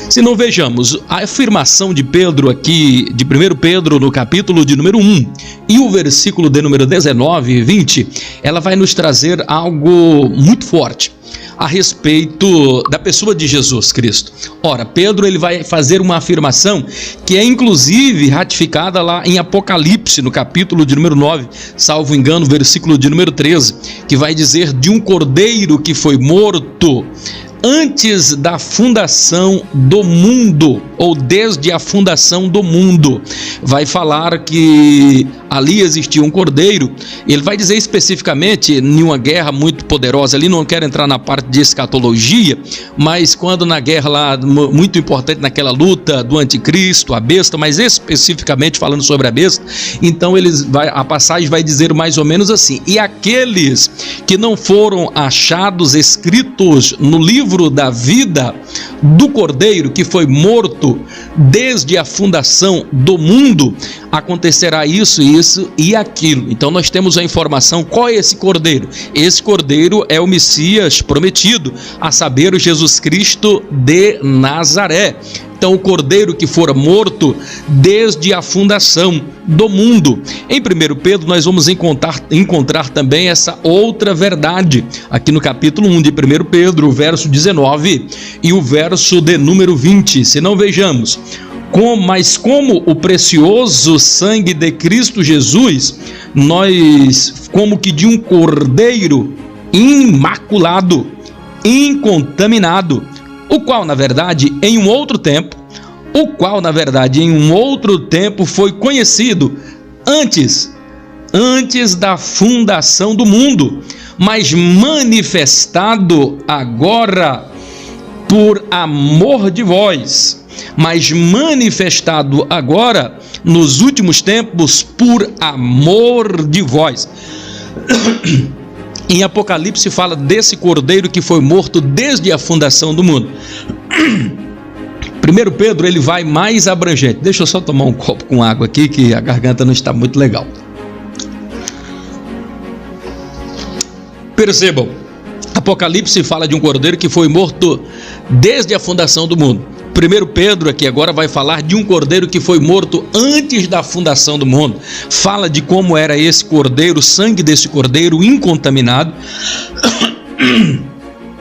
Se não, vejamos a afirmação de Pedro aqui, de 1 Pedro, no capítulo de número 1, e o versículo de número 19 e 20, ela vai nos trazer algo muito forte a respeito da pessoa de Jesus Cristo. Ora, Pedro ele vai fazer uma afirmação que é inclusive ratificada lá em Apocalipse, no capítulo de número 9, salvo engano, versículo de número 13, que vai dizer de um cordeiro que foi morto antes da fundação do mundo, ou desde a fundação do mundo. Vai falar que ali existia um cordeiro. Ele vai dizer especificamente em uma guerra muito poderosa ali, não quero entrar na parte de escatologia, mas quando na guerra lá, muito importante naquela luta do anticristo, a besta, mas especificamente falando sobre a besta, então a passagem vai dizer mais ou menos assim: e aqueles que não foram achados escritos no livro da vida do cordeiro que foi morto desde a fundação do mundo, acontecerá isso e aquilo. Então nós temos a informação. Qual é esse cordeiro? Esse cordeiro é o Messias prometido, a saber, o Jesus Cristo de Nazaré. Então, o cordeiro que fora morto desde a fundação do mundo. Em 1 Pedro, nós vamos encontrar também essa outra verdade, aqui no capítulo 1 de 1 Pedro, o verso 19 e o verso de número 20. Se não, vejamos: mas como o precioso sangue de Cristo Jesus, nós, como que de um cordeiro imaculado, incontaminado, o qual, na verdade, em um outro tempo foi conhecido antes da fundação do mundo, mas manifestado agora por amor de vós, nos últimos tempos por amor de vós. Em Apocalipse fala desse cordeiro que foi morto desde a fundação do mundo. 1 Pedro ele vai mais abrangente. Deixa eu só tomar um copo com água aqui, que a garganta não está muito legal. Percebam, Apocalipse fala de um cordeiro que foi morto desde a fundação do mundo. 1 Pedro aqui agora vai falar de um cordeiro que foi morto antes da fundação do mundo. Fala de como era esse cordeiro, o sangue desse cordeiro incontaminado,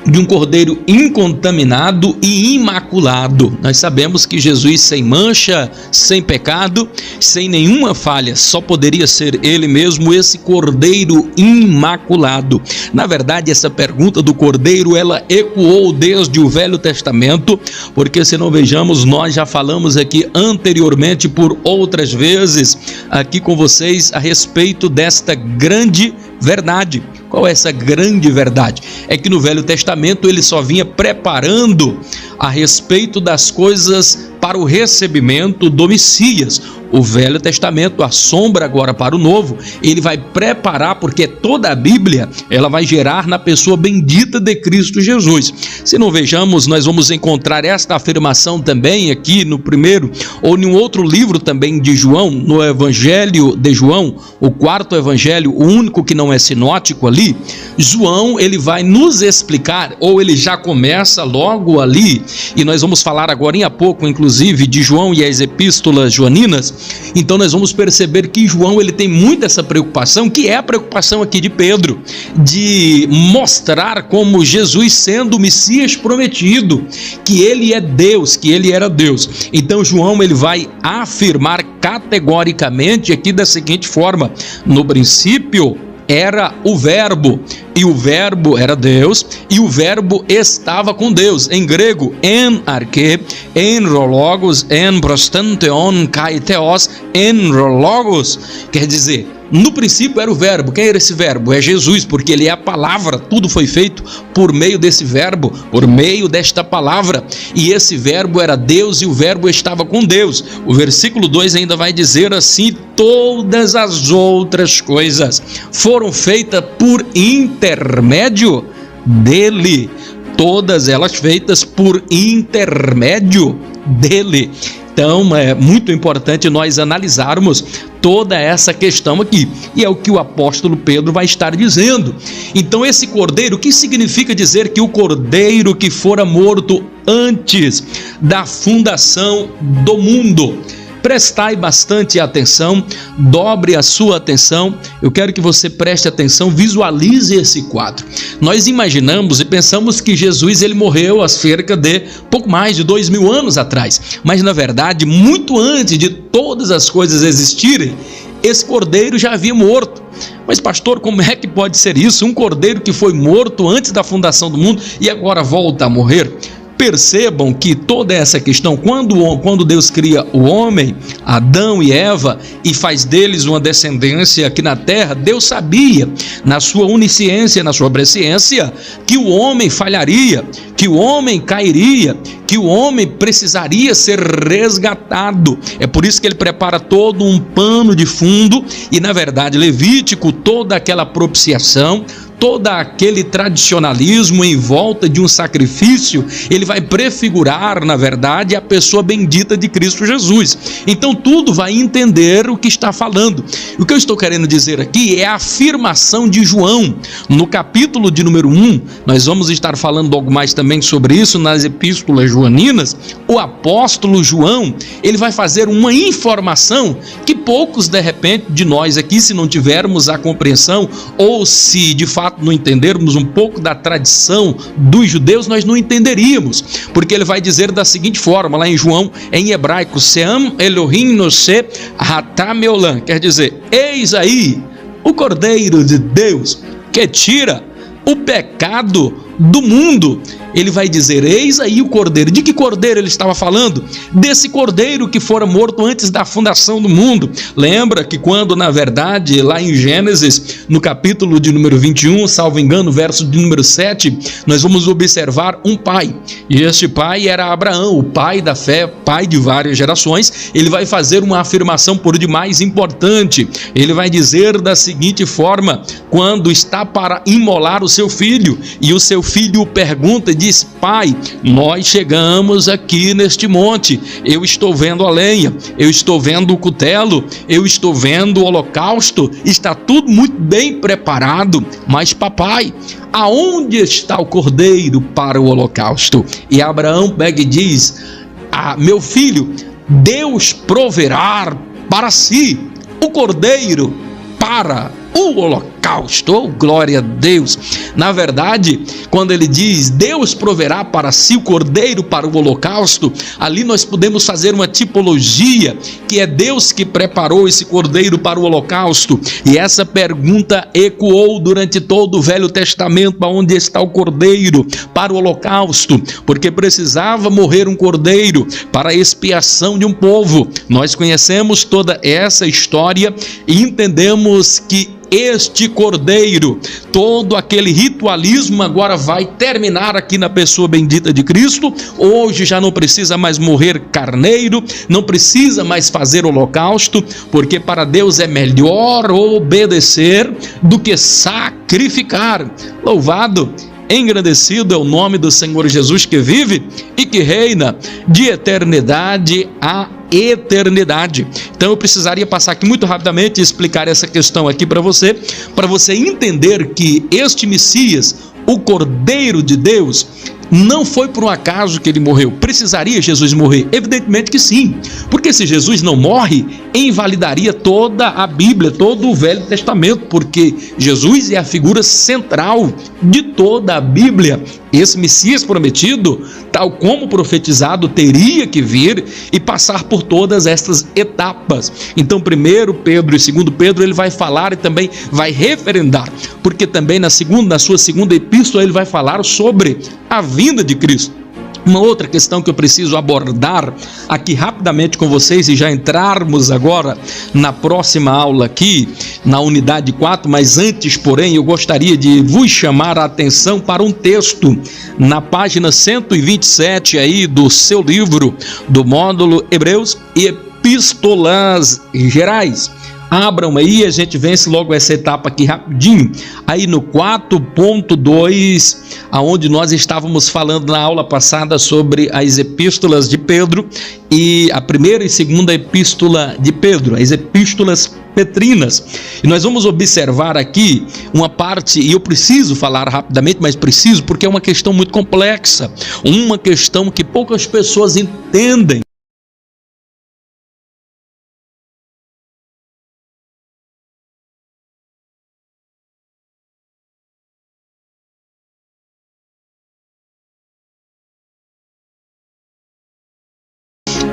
de um cordeiro incontaminado e imaculado. Nós sabemos que Jesus, sem mancha, sem pecado, sem nenhuma falha, só poderia ser ele mesmo, esse cordeiro imaculado. Na verdade, essa pergunta do cordeiro, ela ecoou desde o Velho Testamento, porque, se não, vejamos, nós já falamos aqui anteriormente por outras vezes aqui com vocês a respeito desta grande verdade. Qual é essa grande verdade? É que no Velho Testamento ele só vinha preparando a respeito das coisas para o recebimento do Messias. O Velho Testamento assombra agora para o Novo. Ele vai preparar, porque toda a Bíblia ela vai gerar na pessoa bendita de Cristo Jesus. Se não, vejamos, nós vamos encontrar esta afirmação também aqui no primeiro ou em um outro livro também de João, no Evangelho de João, o quarto evangelho, o único que não é sinótico ali. João ele vai nos explicar, ou ele já começa logo ali, e nós vamos falar agora em pouco, inclusive, de João e as epístolas joaninas. Então nós vamos perceber que João ele tem muito essa preocupação, que é a preocupação aqui de Pedro, de mostrar como Jesus, sendo o Messias prometido, que ele é Deus, que ele era Deus. Então João ele vai afirmar categoricamente aqui da seguinte forma: no princípio era o Verbo, e o Verbo era Deus, e o Verbo estava com Deus. Em grego, en arche, en logos, en prostanteon kai theos, en logos, quer dizer, no princípio era o Verbo. Quem era esse Verbo? É Jesus, porque ele é a palavra. Tudo foi feito por meio desse Verbo, por meio desta palavra, e esse Verbo era Deus, e o Verbo estava com Deus. O versículo 2 ainda vai dizer assim: todas as outras coisas foram feitas por intermédio dele, todas elas feitas por intermédio dele. Então é muito importante nós analisarmos toda essa questão aqui, e é o que o apóstolo Pedro vai estar dizendo. Então esse cordeiro, o que significa dizer que o cordeiro que fora morto antes da fundação do mundo? Prestai bastante atenção, dobre a sua atenção, eu quero que você preste atenção, visualize esse quadro. Nós imaginamos e pensamos que Jesus ele morreu há cerca de pouco mais de 2000 anos atrás, mas na verdade, muito antes de todas as coisas existirem, esse cordeiro já havia morto. Mas pastor, como é que pode ser isso? Um cordeiro que foi morto antes da fundação do mundo e agora volta a morrer? Percebam que toda essa questão, quando Deus cria o homem, Adão e Eva, e faz deles uma descendência aqui na terra, Deus sabia, na sua onisciência, na sua presciência, que o homem falharia, que o homem cairia, que o homem precisaria ser resgatado. É por isso que ele prepara todo um pano de fundo e, na verdade, Levítico, toda aquela propiciação, todo aquele tradicionalismo em volta de um sacrifício, ele vai prefigurar, na verdade, a pessoa bendita de Cristo Jesus. Então tudo vai entender o que está falando. O que eu estou querendo dizer aqui é a afirmação de João, no capítulo de número 1, nós vamos estar falando algo mais também sobre isso nas epístolas joaninas. O apóstolo João, ele vai fazer uma informação que poucos, de repente, de nós aqui, se não tivermos a compreensão, ou se de fato não entendermos um pouco da tradição dos judeus, nós não entenderíamos, porque ele vai dizer da seguinte forma, lá em João, em hebraico, Seam Elohim Noshe Hatam Olam, quer dizer, eis aí o Cordeiro de Deus que tira o pecado do mundo. Ele vai dizer, eis aí o cordeiro. De que cordeiro ele estava falando? Desse cordeiro que fora morto antes da fundação do mundo. Lembra que quando, na verdade, lá em Gênesis, no capítulo de número 21, salvo engano, verso de número 7, nós vamos observar um pai. E este pai era Abraão, o pai da fé, pai de várias gerações. Ele vai fazer uma afirmação por demais importante. Ele vai dizer da seguinte forma, quando está para imolar o seu filho, e o seu filho o pergunta, diz, pai, nós chegamos aqui neste monte, eu estou vendo a lenha, eu estou vendo o cutelo, eu estou vendo o holocausto, está tudo muito bem preparado, mas papai, aonde está o cordeiro para o holocausto? E Abraão pega e diz, meu filho, Deus proverá para si o cordeiro para o holocausto. Oh, glória a Deus. Na verdade, quando ele diz Deus proverá para si o cordeiro para o holocausto, ali nós podemos fazer uma tipologia, que é Deus que preparou esse cordeiro para o holocausto. E essa pergunta ecoou durante todo o Velho Testamento, aonde está o cordeiro para o holocausto, porque precisava morrer um cordeiro para a expiação de um povo. Nós conhecemos toda essa história e entendemos que este cordeiro, todo aquele ritualismo agora vai terminar aqui na pessoa bendita de Cristo. Hoje já não precisa mais morrer carneiro, não precisa mais fazer holocausto, porque para Deus é melhor obedecer do que sacrificar. Louvado, engrandecido é o nome do Senhor Jesus, que vive e que reina de eternidade a eternidade. Então eu precisaria passar aqui muito rapidamente e explicar essa questão aqui para você entender que este Messias, o Cordeiro de Deus, não foi por um acaso que ele morreu. Precisaria Jesus morrer? Evidentemente que sim, porque se Jesus não morre, invalidaria toda a Bíblia, todo o Velho Testamento, porque Jesus é a figura central de toda a Bíblia. Esse Messias prometido, tal como profetizado, teria que vir e passar por todas estas etapas. Então 1 Pedro e 2 Pedro ele vai falar e também vai referendar, porque também na sua segunda epístola ele vai falar sobre a vinda de Cristo. Uma outra questão que eu preciso abordar aqui rapidamente com vocês, e já entrarmos agora na próxima aula aqui, na unidade 4, mas antes, porém, eu gostaria de vos chamar a atenção para um texto na página 127 aí do seu livro, do módulo Hebreus e Epístolas Gerais. Abram aí, a gente vence logo essa etapa aqui rapidinho. Aí no 4.2, aonde nós estávamos falando na aula passada sobre as epístolas de Pedro e a primeira e segunda epístola de Pedro, as epístolas petrinas. E nós vamos observar aqui uma parte, e eu preciso falar rapidamente, mas preciso porque é uma questão muito complexa, uma questão que poucas pessoas entendem.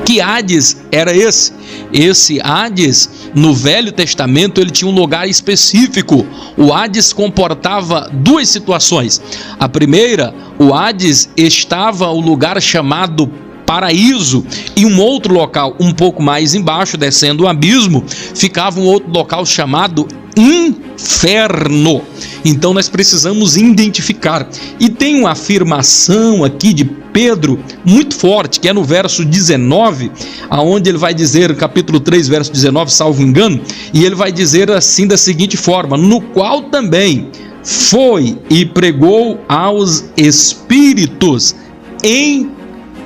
Que Hades era esse? Esse Hades, no Velho Testamento, ele tinha um lugar específico. O Hades comportava duas situações. A primeira, o Hades estava o lugar chamado Paraíso, e um outro local um pouco mais embaixo, descendo o abismo, ficava um outro local chamado Inferno. Então nós precisamos identificar. E tem uma afirmação aqui de Pedro muito forte, que é no verso 19, aonde ele vai dizer, capítulo 3, verso 19, salvo engano, e ele vai dizer assim da seguinte forma: no qual também foi e pregou aos espíritos em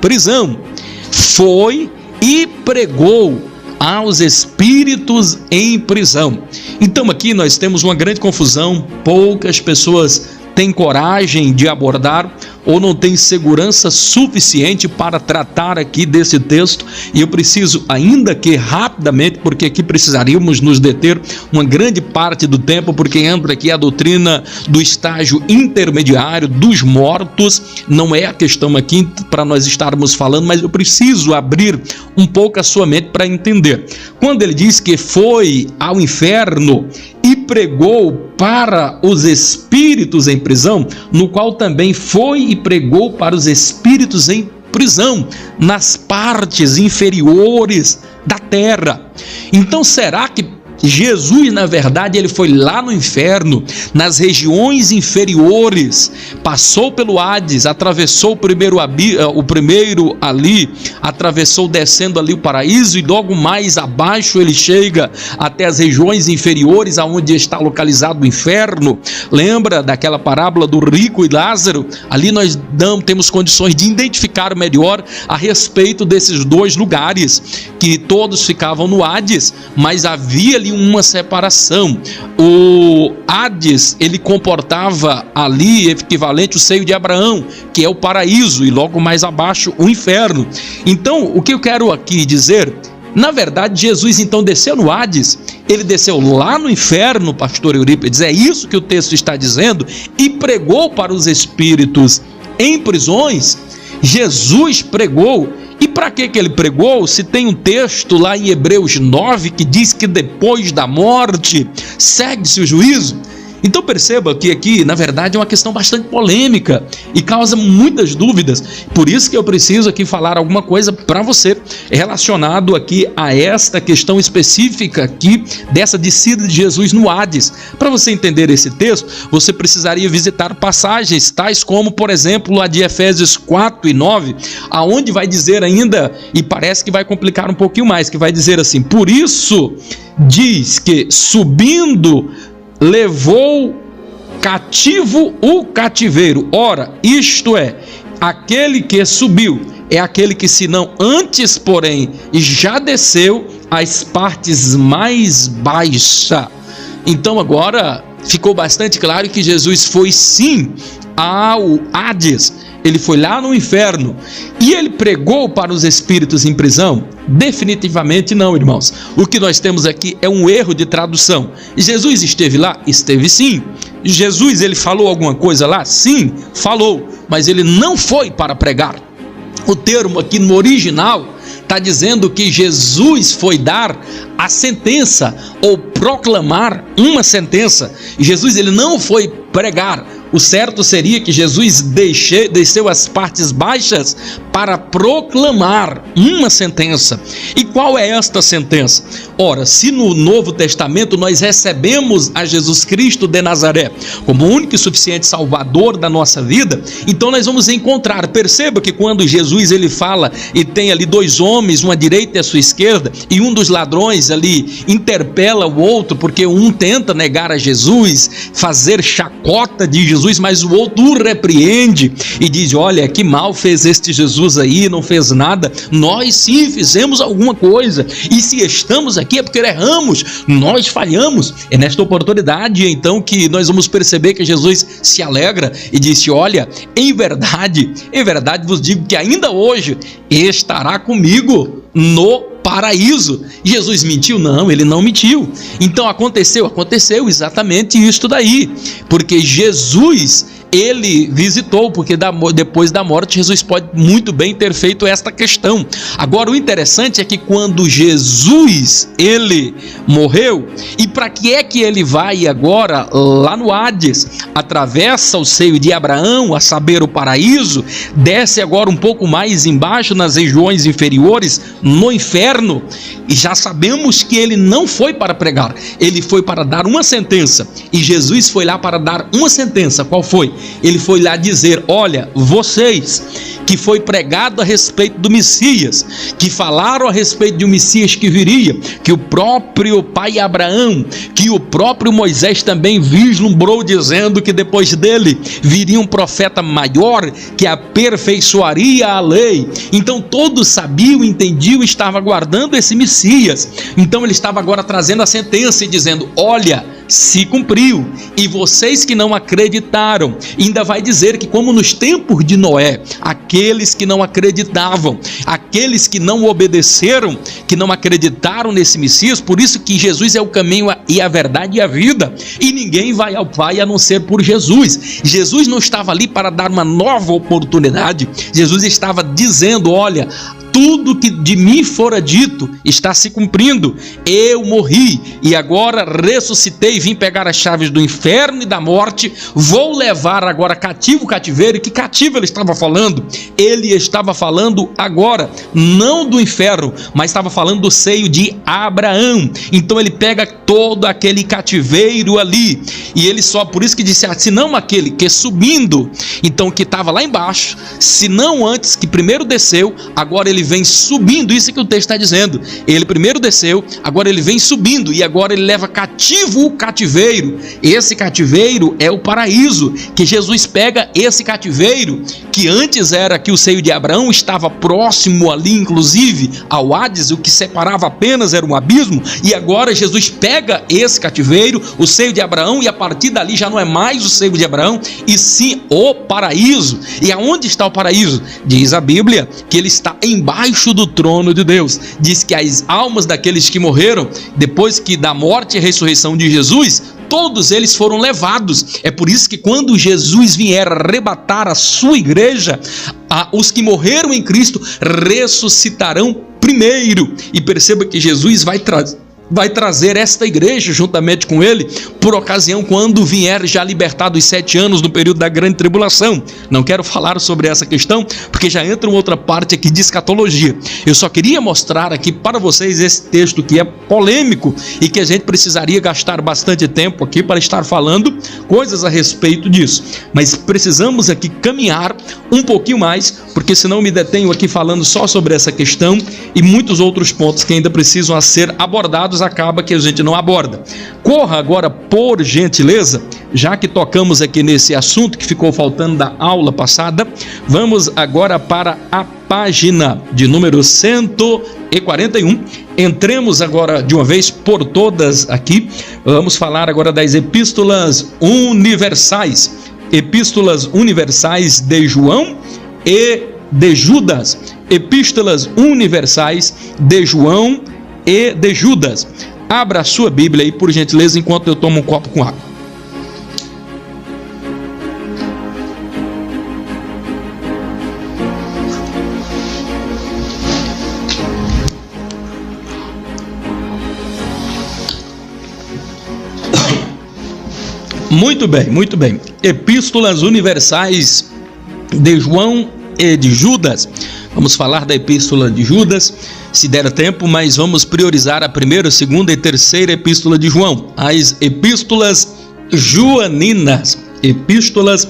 prisão. Foi e pregou aos espíritos em prisão. Então aqui nós temos uma grande confusão, poucas pessoas têm coragem de abordar ou não têm segurança suficiente para tratar aqui desse texto, e eu preciso, ainda que rapidamente, porque aqui precisaríamos nos deter uma grande parte do tempo, porque entra aqui a doutrina do estágio intermediário dos mortos, não é a questão aqui para nós estarmos falando, mas eu preciso abrir um pouco a sua mente para entender. Quando ele diz que foi ao inferno e pregou para os espíritos em prisão, no qual também foi e pregou para os espíritos em prisão, nas partes inferiores da terra. Então será que Jesus, na verdade, ele foi lá no inferno, nas regiões inferiores, passou pelo Hades, atravessou o primeiro ali, atravessou descendo ali o paraíso, e logo mais abaixo ele chega até as regiões inferiores, aonde está localizado o inferno? Lembra daquela parábola do rico e Lázaro? Ali nós temos condições de identificar melhor a respeito desses dois lugares, que todos ficavam no Hades, mas havia ali uma separação. O Hades, ele comportava ali equivalente ao seio de Abraão, que é o paraíso, e logo mais abaixo o inferno. Então, o que eu quero aqui dizer, na verdade, Jesus então desceu no Hades, ele desceu lá no inferno, pastor Eurípides, é isso que o texto está dizendo, e pregou para os espíritos em prisões. Jesus pregou. E para que ele pregou? Se tem um texto lá em Hebreus 9 que diz que depois da morte segue-se o juízo. Então perceba que aqui, na verdade, é uma questão bastante polêmica e causa muitas dúvidas. Por isso que eu preciso aqui falar alguma coisa para você relacionado aqui a esta questão específica aqui dessa descida de Jesus no Hades. Para você entender esse texto, você precisaria visitar passagens tais como, por exemplo, a de Efésios 4 e 9, aonde vai dizer ainda, e parece que vai complicar um pouquinho mais, que vai dizer assim: por isso diz que subindo levou cativo o cativeiro. Ora, isto é, aquele que subiu é aquele que, se não antes, porém, já desceu às partes mais baixas. Então agora ficou bastante claro que Jesus foi sim ao Hades, ele foi lá no inferno, e ele pregou para os espíritos em prisão? Definitivamente não, irmãos. O que nós temos aqui é um erro de tradução. Jesus esteve lá? Esteve sim. Jesus, ele falou alguma coisa lá? Sim, falou, mas ele não foi para pregar. O termo aqui no original está dizendo que Jesus foi dar a sentença, ou proclamar uma sentença. Jesus, ele não foi pregar. O certo seria que Jesus desceu as partes baixas para proclamar uma sentença. E qual é esta sentença? Ora, se no Novo Testamento nós recebemos a Jesus Cristo de Nazaré como o único e suficiente Salvador da nossa vida, então nós vamos encontrar, perceba que quando Jesus ele fala e tem ali dois homens, uma à direita e à sua esquerda, e um dos ladrões ali interpela o outro, porque um tenta negar a Jesus, fazer chacota de Jesus, mas o outro o repreende e diz: olha, que mal fez este Jesus aí, não fez nada. Nós sim fizemos alguma coisa, e se estamos aqui é porque erramos, nós falhamos. É nesta oportunidade então que nós vamos perceber que Jesus se alegra e disse: olha, em verdade vos digo que ainda hoje estará comigo no paraíso. Jesus mentiu? Não, ele não mentiu. Então aconteceu exatamente isto daí, porque Jesus ele visitou, porque depois da morte Jesus pode muito bem ter feito esta questão. Agora o interessante é que quando Jesus ele morreu, e para que é que ele vai agora lá no Hades, atravessa o seio de Abraão, a saber o paraíso, desce agora um pouco mais embaixo nas regiões inferiores, no inferno, e já sabemos que ele não foi para pregar, ele foi para dar uma sentença, e Jesus foi lá para dar uma sentença. Qual foi? Ele foi lá dizer: olha, vocês que foi pregado a respeito do Messias, que falaram a respeito de um Messias que viria, que o próprio pai Abraão, que o próprio Moisés também vislumbrou, dizendo que depois dele viria um profeta maior que aperfeiçoaria a lei. Então todos sabiam, entendiam, estavam aguardando esse Messias. Então ele estava agora trazendo a sentença e dizendo: olha, se cumpriu, e vocês que não acreditaram, ainda vai dizer que como nos tempos de Noé, aqueles que não acreditavam, aqueles que não obedeceram, que não acreditaram nesse Messias, por isso que Jesus é o caminho e a verdade e a vida, e ninguém vai ao Pai a não ser por Jesus. Jesus não estava ali para dar uma nova oportunidade, Jesus estava dizendo: olha, tudo que de mim fora dito está se cumprindo. Eu morri e agora ressuscitei, vim pegar as chaves do inferno e da morte, vou levar agora cativo o cativeiro. E que cativo ele estava falando? Ele estava falando agora não do inferno, mas estava falando do seio de Abraão. Então ele pega todo aquele cativeiro ali, e ele só, por isso que disse: se não aquele que subindo, então que estava lá embaixo, se não antes que primeiro desceu, agora ele vem subindo. Isso que o texto está dizendo. Ele primeiro desceu, agora ele vem subindo, e agora ele leva cativo o cativeiro. Esse cativeiro é o paraíso, que Jesus pega esse cativeiro, que antes era aqui o seio de Abraão, estava próximo ali inclusive ao Hades, o que separava apenas era um abismo, e agora Jesus pega esse cativeiro, o seio de Abraão, e a partir dali já não é mais o seio de Abraão, e sim o paraíso. E aonde está o paraíso? Diz a Bíblia que ele está embaixo do trono de Deus. Diz que as almas daqueles que morreram depois que da morte e ressurreição de Jesus, todos eles foram levados. É por isso que quando Jesus vier arrebatar a sua igreja, os que morreram em Cristo ressuscitarão primeiro. E perceba que Jesus vai trazer esta igreja juntamente com ele, por ocasião quando vier já libertado os 7 anos no período da grande tribulação. Não quero falar sobre essa questão, porque já entra uma outra parte aqui de escatologia. Eu só queria mostrar aqui para vocês esse texto que é polêmico, e que a gente precisaria gastar bastante tempo aqui para estar falando coisas a respeito disso. Mas precisamos aqui caminhar um pouquinho mais, porque senão me detenho aqui falando só sobre essa questão, e muitos outros pontos que ainda precisam a ser abordados, acaba que a gente não aborda. Corra agora, por gentileza, já que tocamos aqui nesse assunto que ficou faltando da aula passada, vamos agora para a página de número 141. Entremos agora de uma vez por todas aqui. Vamos falar agora das epístolas universais. Epístolas universais de João e de Judas. Epístolas universais de João e de Judas. Abra a sua Bíblia aí, por gentileza, enquanto eu tomo um copo com água. Muito bem, muito bem. Epístolas universais de João e de Judas. Vamos falar da epístola de Judas, se der tempo, mas vamos priorizar a primeira, segunda e terceira epístola de João, as epístolas joaninas. Epístolas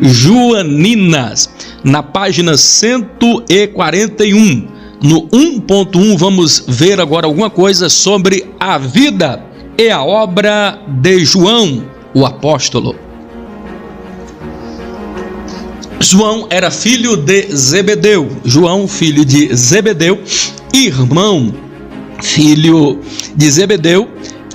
joaninas, na página 141. No 1.1 vamos ver agora alguma coisa sobre a vida e a obra de João, o apóstolo. João era filho de Zebedeu. João, filho de Zebedeu, irmão, filho de Zebedeu.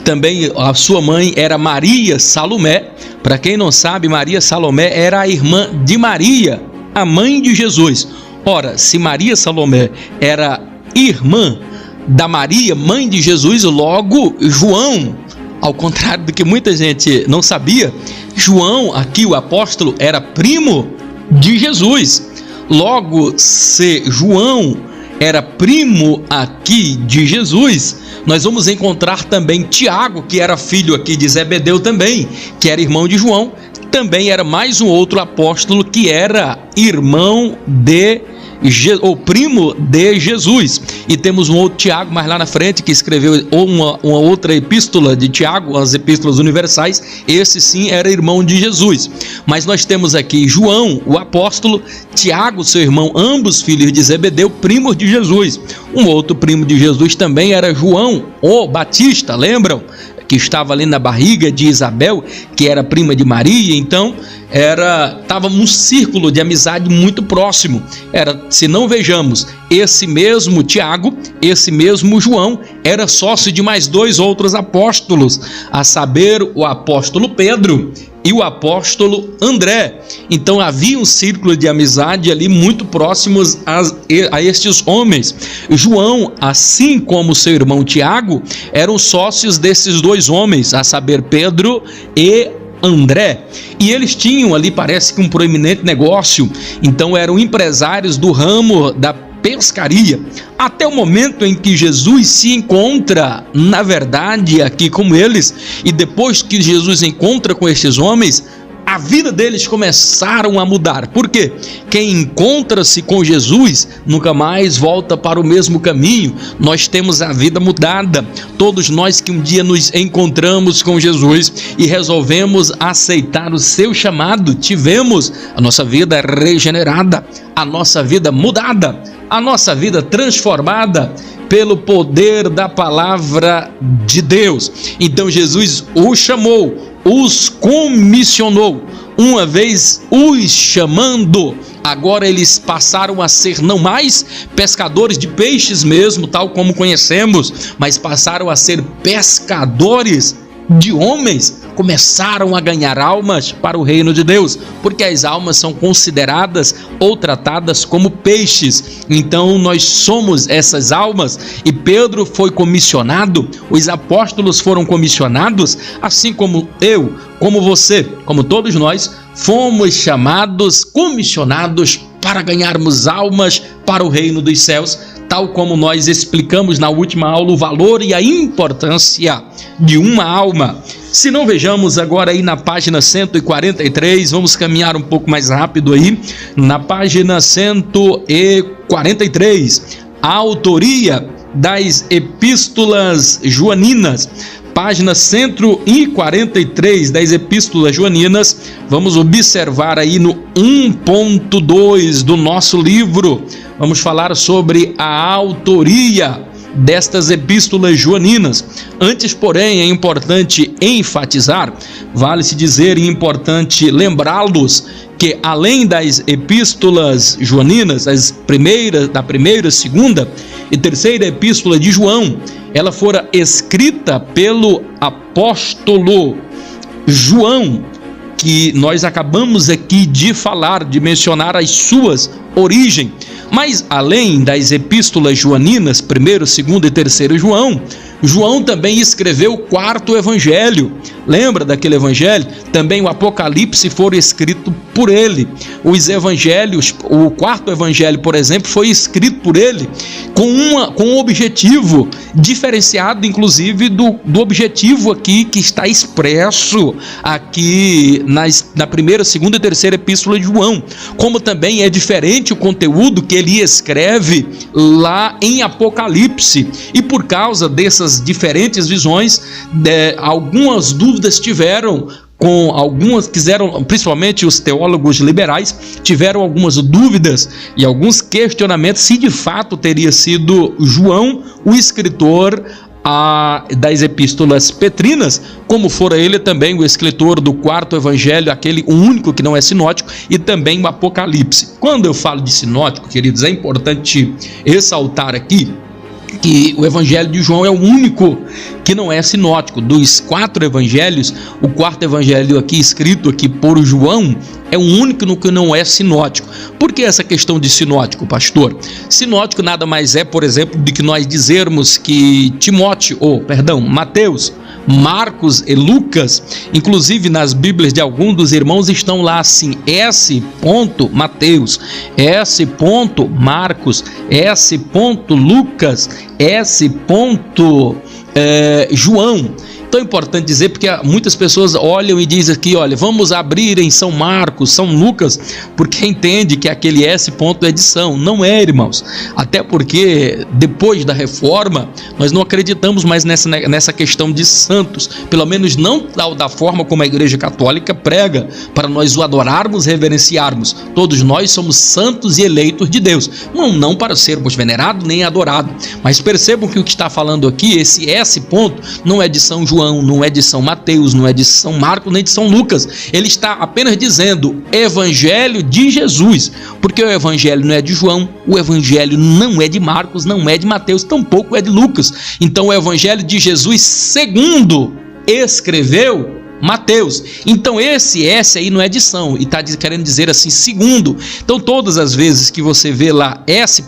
Também a sua mãe era Maria Salomé. Para quem não sabe, Maria Salomé era a irmã de Maria, a mãe de Jesus. Ora, se Maria Salomé era irmã da Maria, mãe de Jesus, logo João, ao contrário do que muita gente não sabia, João, aqui o apóstolo, era primo de Jesus. Logo, se João era primo aqui de Jesus, nós vamos encontrar também Tiago, que era filho aqui de Zebedeu também, que era irmão de João, também era mais um outro apóstolo que era irmão ou primo de Jesus. E temos um outro Tiago mais lá na frente que escreveu uma outra epístola de Tiago, as epístolas universais. Esse sim era irmão de Jesus. Mas nós temos aqui João, o apóstolo, Tiago, seu irmão, ambos filhos de Zebedeu, primos de Jesus. Um outro primo de Jesus também era João, o Batista, lembram? Que estava ali na barriga de Isabel, que era prima de Maria. Então estava num círculo de amizade muito próximo. Se não vejamos, esse mesmo Tiago, esse mesmo João, era sócio de mais dois outros apóstolos, a saber, o apóstolo Pedro e o apóstolo André. Então havia um círculo de amizade ali muito próximos a estes homens. João, assim como seu irmão Tiago, eram sócios desses dois homens, a saber, Pedro e André. E eles tinham ali, parece que um proeminente negócio. Então eram empresários do ramo da pescaria, até o momento em que Jesus se encontra, na verdade, aqui com eles. E depois que Jesus encontra com estes homens, a vida deles começaram a mudar. Por quê? Quem encontra-se com Jesus nunca mais volta para o mesmo caminho. Nós temos a vida mudada. Todos nós que um dia nos encontramos com Jesus e resolvemos aceitar o seu chamado, tivemos a nossa vida regenerada, a nossa vida mudada, a nossa vida transformada pelo poder da palavra de Deus. Então Jesus os chamou, os comissionou. Uma vez os chamando, agora eles passaram a ser não mais pescadores de peixes mesmo, tal como conhecemos, mas passaram a ser pescadores de homens. Começaram a ganhar almas para o reino de Deus, porque as almas são consideradas ou tratadas como peixes. Então nós somos essas almas, e Pedro foi comissionado, os apóstolos foram comissionados, assim como eu, como você, como todos nós, fomos chamados, comissionados para ganharmos almas para o reino dos céus, tal como nós explicamos na última aula o valor e a importância de uma alma. Se não, vejamos agora aí na página 143, vamos caminhar um pouco mais rápido aí, na página 143, a autoria das epístolas joaninas, página 143 das epístolas joaninas. Vamos observar aí no 1.2 do nosso livro, vamos falar sobre a autoria destas epístolas joaninas. Antes, porém, é importante enfatizar, vale-se dizer e importante lembrá-los que, além das epístolas joaninas, da primeira, segunda e terceira epístola de João, ela fora escrita pelo apóstolo João, que nós acabamos aqui de falar, de mencionar as suas origens. Mas além das epístolas joaninas, 1º, 2º e 3º João, João também escreveu o 4º evangelho. Lembra daquele evangelho? Também o Apocalipse foi escrito por ele. Os evangelhos, o 4º evangelho, por exemplo, foi escrito por ele com um objetivo diferenciado, inclusive, do objetivo aqui que está expresso aqui na 1ª, 2ª e 3ª epístola de João. Como também é diferente exatamente o conteúdo que ele escreve lá em Apocalipse. E por causa dessas diferentes visões, algumas dúvidas tiveram com algumas, principalmente os teólogos liberais, tiveram algumas dúvidas e alguns questionamentos se de fato teria sido João o escritor das epístolas petrinas, como fora ele também o escritor do quarto evangelho, o único que não é sinótico, e também o Apocalipse. Quando eu falo de sinótico, queridos, é importante ressaltar aqui que o evangelho de João é o único que não é sinótico. Dos 4 evangelhos, o quarto evangelho aqui escrito aqui por João é o único no que não é sinótico. Por que essa questão de sinótico, pastor? Sinótico nada mais é, por exemplo, do que nós dizermos que Mateus, Marcos e Lucas, inclusive nas Bíblias de alguns dos irmãos estão lá assim: S. Mateus, S. Marcos, S. Lucas, S. João. Então é importante dizer, porque muitas pessoas olham e dizem aqui, olha, vamos abrir em São Marcos, São Lucas, porque entende que aquele S. é de São. Não é, irmãos. Até porque depois da reforma, nós não acreditamos mais nessa questão de santos, pelo menos não da forma como a Igreja Católica prega, para nós o adorarmos, reverenciarmos. Todos nós somos santos e eleitos de Deus, não para sermos venerados nem adorados. Mas percebam que o que está falando aqui, esse S. não é de São João, não é de São Mateus, não é de São Marcos, nem de São Lucas. Ele está apenas dizendo Evangelho de Jesus, porque o Evangelho não é de João, o Evangelho não é de Marcos, não é de Mateus, tampouco é de Lucas. Então o Evangelho de Jesus segundo escreveu Mateus. Então esse S aí não é de São, e está querendo dizer assim, segundo. Então todas as vezes que você vê lá S.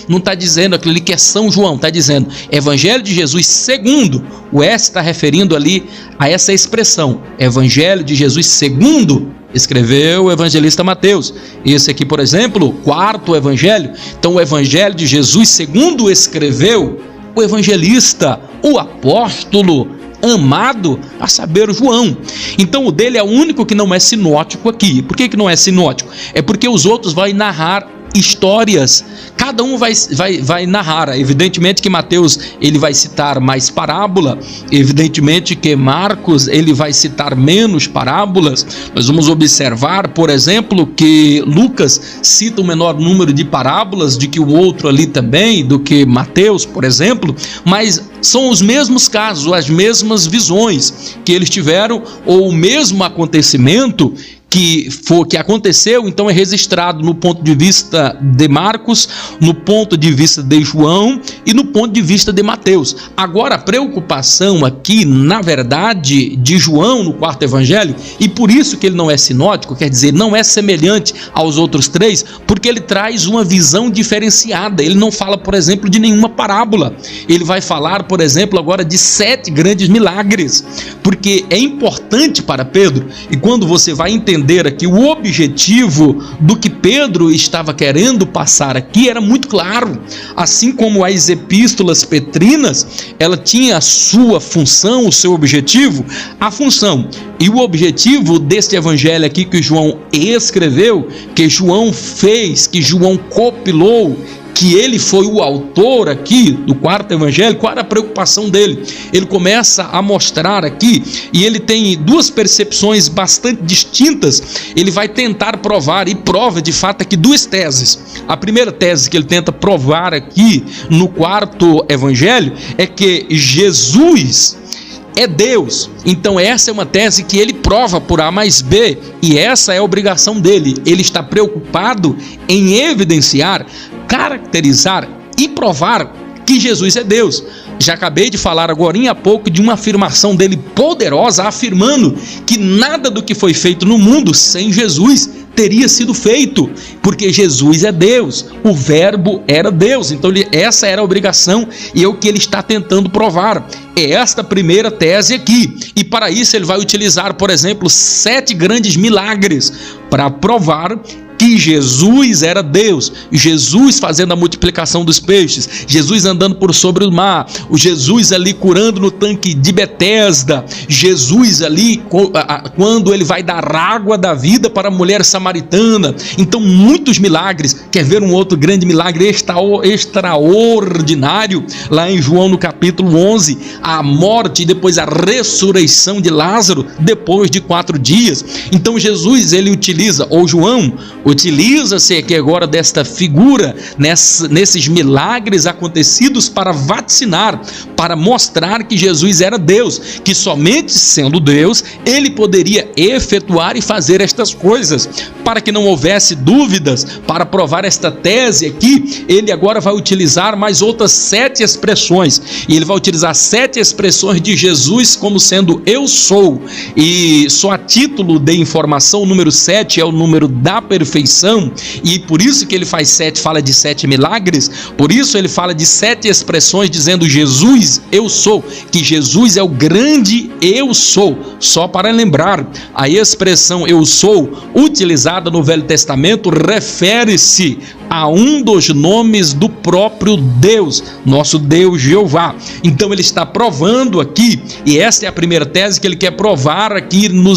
não está dizendo aquilo ali que é São João, está dizendo Evangelho de Jesus segundo. O S está referindo ali a essa expressão, Evangelho de Jesus segundo escreveu o evangelista Mateus. Esse aqui, por exemplo, o quarto evangelho. Então o Evangelho de Jesus segundo escreveu o evangelista, o apóstolo amado, a saber, João. Então o dele é o único que não é sinótico aqui. Por que não é sinótico? É porque os outros vão narrar histórias, cada um vai narrar. Evidentemente que Mateus ele vai citar mais parábola, evidentemente que Marcos ele vai citar menos parábolas. Nós vamos observar, por exemplo, que Lucas cita um menor número de parábolas do que o outro ali também, do que Mateus, por exemplo, mas são os mesmos casos, as mesmas visões que eles tiveram, ou o mesmo acontecimento que aconteceu, então é registrado no ponto de vista de Marcos, no ponto de vista de João e no ponto de vista de Mateus. Agora a preocupação aqui, na verdade, de João no quarto evangelho, e por isso que ele não é sinótico, quer dizer, não é semelhante aos outros 3, porque ele traz uma visão diferenciada. Ele não fala, por exemplo, de nenhuma parábola. Ele vai falar, por exemplo, agora de 7 grandes milagres, porque é importante para Pedro, e quando você vai entender aqui o objetivo do que Pedro estava querendo passar aqui, era muito claro. Assim como as epístolas petrinas, ela tinha a sua função, o seu objetivo, a função e o objetivo deste evangelho aqui que João escreveu, que João fez, que João compilou, que ele foi o autor aqui do quarto evangelho. Qual era a preocupação dele? Ele começa a mostrar aqui, e ele tem 2 percepções bastante distintas. Ele vai tentar provar, e prova de fato aqui 2 teses. A primeira tese que ele tenta provar aqui no quarto evangelho é que Jesus é Deus. Então essa é uma tese que ele prova por A mais B, e essa é a obrigação dele. Ele está preocupado em evidenciar, caracterizar e provar que Jesus é Deus. Já acabei de falar agora há pouco de uma afirmação dele poderosa, afirmando que nada do que foi feito no mundo sem Jesus teria sido feito, porque Jesus é Deus, o verbo era Deus. Então essa era a obrigação, e é o que ele está tentando provar. É esta primeira tese aqui, e para isso ele vai utilizar, por exemplo, 7 grandes milagres para provar que Jesus era Deus, Jesus fazendo a multiplicação dos peixes, Jesus andando por sobre o mar, o Jesus ali curando no tanque de Betesda, Jesus ali quando ele vai dar água da vida para a mulher samaritana. Então muitos milagres. Quer ver um outro grande milagre extraordinário? Lá em João no capítulo 11, a morte e depois a ressurreição de Lázaro depois de 4 dias. Então Jesus, ele utiliza, ou João utiliza-se aqui agora desta figura, nesses milagres acontecidos para vaticinar, para mostrar que Jesus era Deus, que somente sendo Deus, ele poderia efetuar e fazer estas coisas. Para que não houvesse dúvidas, para provar esta tese aqui, ele agora vai utilizar mais outras 7 expressões, e ele vai utilizar 7 expressões de Jesus como sendo eu sou, e só a título de informação, o número 7 é o número da perfeição, e por isso que ele fala de 7 milagres, por isso ele fala de 7 expressões dizendo Jesus, eu sou, que Jesus é o grande eu sou. Só para lembrar, a expressão eu sou, utilizada no Velho Testamento, refere-se a um dos nomes do próprio Deus, nosso Deus Jeová. Então ele está provando aqui, e esta é a primeira tese que ele quer provar aqui no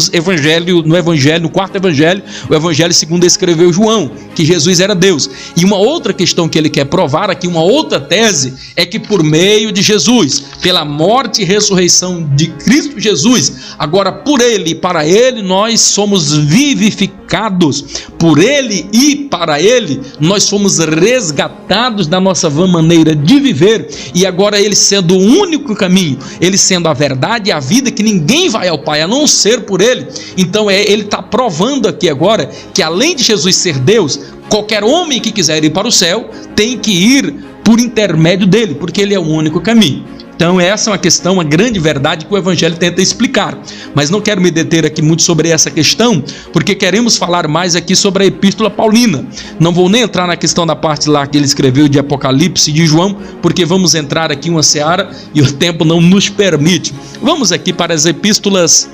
quarto evangelho, o evangelho segundo escreveu João, que Jesus era Deus. E uma outra questão que ele quer provar aqui, uma outra tese, é que por meio de Jesus, pela morte e ressurreição de Cristo Jesus, agora por ele e para ele nós somos vivificados, por ele e para ele nós fomos resgatados da nossa vã maneira de viver, e agora ele sendo o único caminho, ele sendo a verdade e a vida, que ninguém vai ao Pai a não ser por ele. Então ele está provando aqui agora que além de Jesus ser Deus, qualquer homem que quiser ir para o céu tem que ir por intermédio dele, porque ele é o único caminho. Então essa é uma questão, uma grande verdade que o Evangelho tenta explicar, mas não quero me deter aqui muito sobre essa questão, porque queremos falar mais aqui sobre a Epístola Paulina. Não vou nem entrar na questão da parte lá que ele escreveu de Apocalipse de João, porque vamos entrar aqui em uma seara e o tempo não nos permite. Vamos aqui para as Epístolas